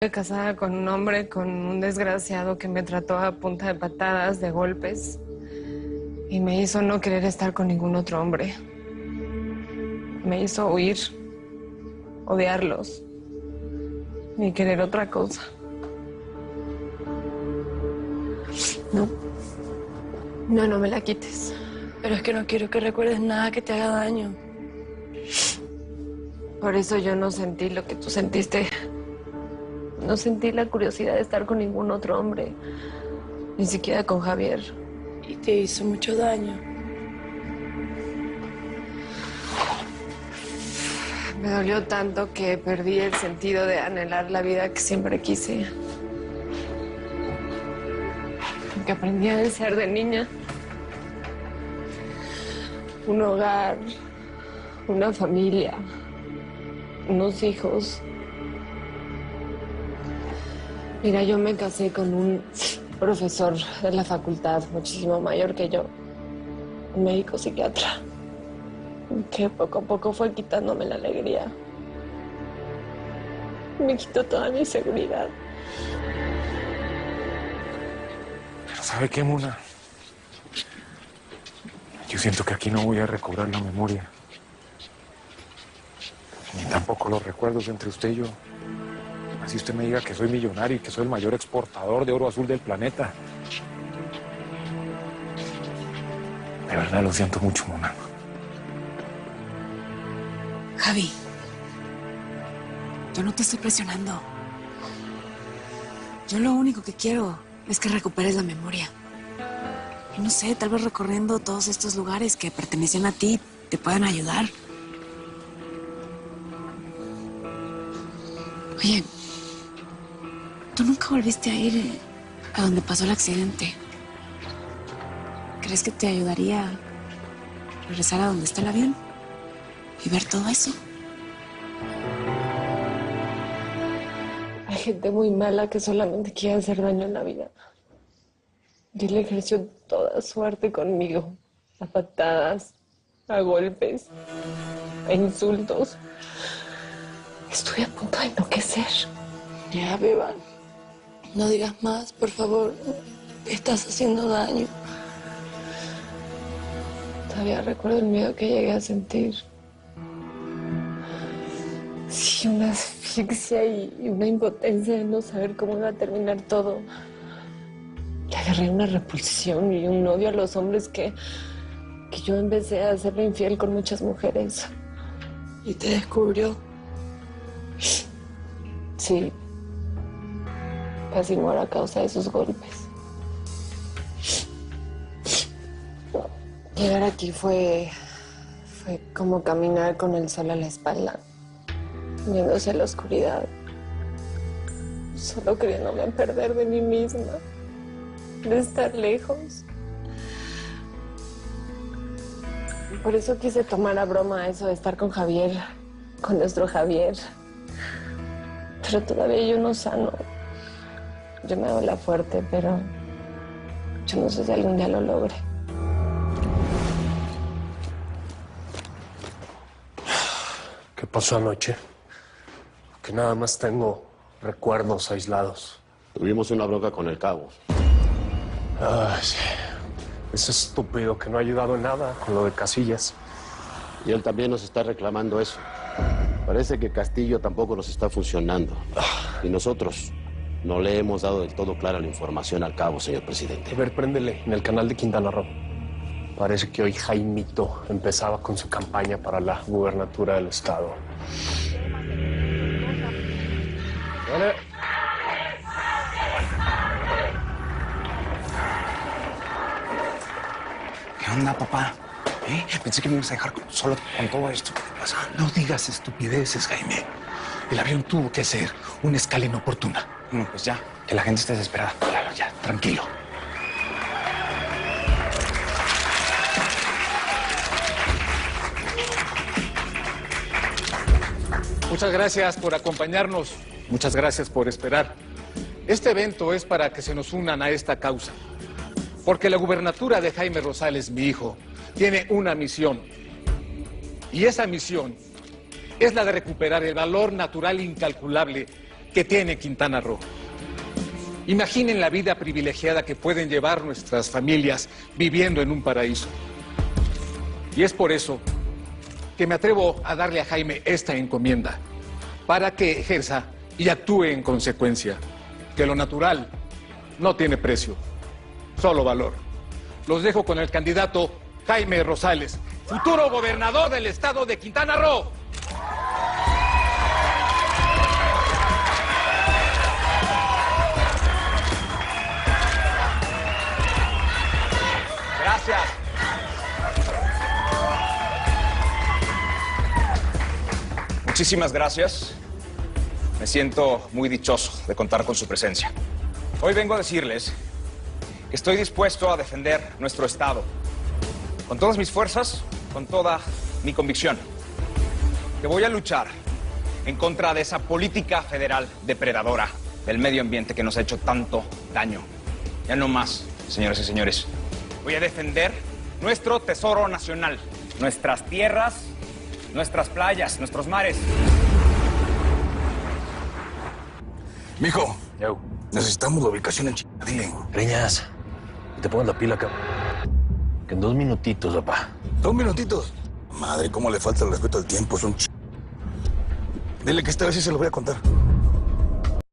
Casada con un hombre, con un desgraciado que me trató a punta de patadas, de golpes, y me hizo no querer estar con ningún otro hombre. Me hizo huir, odiarlos y querer otra cosa. No me la quites. Pero es que no quiero que recuerdes nada que te haga daño. Por eso yo no sentí lo que tú sentiste. No sentí la curiosidad de estar con ningún otro hombre, ni siquiera con Javier. Y te hizo mucho daño. Me dolió tanto que perdí el sentido de anhelar la vida que siempre quise. Que aprendí a desear de niña. Un hogar, una familia, unos hijos. Mira, yo me casé con un profesor de la facultad, muchísimo mayor que yo, un médico psiquiatra, que poco a poco fue quitándome la alegría. Me quitó toda mi seguridad. Pero ¿sabe qué, Mona? Yo siento que aquí no voy a recobrar la memoria. Ni tampoco los recuerdos entre usted y yo. Así usted me diga que soy millonario y que soy el mayor exportador de oro azul del planeta. De verdad lo siento mucho, Mona. Javi, yo no te estoy presionando. Yo lo único que quiero es que recuperes la memoria. Y no sé, tal vez recorriendo todos estos lugares que pertenecen a ti te puedan ayudar. Oye, tú nunca volviste a ir a donde pasó el accidente. ¿Crees que te ayudaría a regresar a donde está el avión y ver todo eso? Hay gente muy mala que solamente quiere hacer daño en la vida. Y él ejerció toda suerte conmigo, a patadas, a golpes, a insultos. Estuve a punto de enloquecer. Ya, Beba, no digas más, por favor. Te estás haciendo daño. Todavía recuerdo el miedo que llegué a sentir. Sí, una asfixia y una impotencia de no saber cómo iba a terminar todo. Le agarré una repulsión y un odio a los hombres que yo empecé a hacerle infiel con muchas mujeres. Y te descubrió. Sí. Casi muero a causa de sus golpes. Llegar aquí fue como caminar con el sol a la espalda, viéndose la oscuridad, solo queriéndome perder de mí misma, de estar lejos. Por eso quise tomar a broma eso de estar con Javier, con nuestro Javier. Pero todavía yo no sano. Yo me hago la fuerte, pero yo no sé si algún día lo logre. ¿Qué pasó anoche? Que nada más tengo recuerdos aislados. Tuvimos una bronca con el cabo. Ay, sí. Ese estúpido que no ha ayudado en nada con lo de Casillas. Y él también nos está reclamando eso. Parece que Castillo tampoco nos está funcionando. Y nosotros no le hemos dado del todo clara la información al cabo, señor presidente. A ver, préndele en el canal de Quintana Roo. Parece que hoy Jaimito empezaba con su campaña para la gubernatura del estado. Vale. ¿Qué onda, papá? Pensé que me ibas a dejar solo con todo esto. ¿Qué te pasa? No digas estupideces, Jaime. El avión tuvo que hacer una escala inoportuna. Bueno, pues ya, que la gente esté desesperada. Claro, ya, tranquilo. Muchas gracias por acompañarnos. Muchas gracias por esperar. Este evento es para que se nos unan a esta causa. Porque la gubernatura de Jaime Rosales, mi hijo, tiene una misión. Y esa misión es la de recuperar el valor natural incalculable que tiene Quintana Roo. Imaginen la vida privilegiada que pueden llevar nuestras familias viviendo en un paraíso. Y es por eso que me atrevo a darle a Jaime esta encomienda, para que ejerza y actúe en consecuencia, que lo natural no tiene precio, solo valor. Los dejo con el candidato Jaime Rosales, futuro gobernador del estado de Quintana Roo. Gracias. Muchísimas gracias. Me siento muy dichoso de contar con su presencia. Hoy vengo a decirles que estoy dispuesto a defender nuestro Estado con todas mis fuerzas, con toda mi convicción. Que voy a luchar en contra de esa política federal depredadora del medio ambiente que nos ha hecho tanto daño. Ya no más, señoras y señores. Voy a defender nuestro tesoro nacional, nuestras tierras, nuestras playas, nuestros mares. Mijo, Yo. necesitamos la ubicación en Dile. Greñas, que te pongas la pila, cabrón. Que en 2 minutitos, papá. 2 minutitos. Madre, cómo le falta el respeto al tiempo. Es un Dile que esta vez sí se lo voy a contar.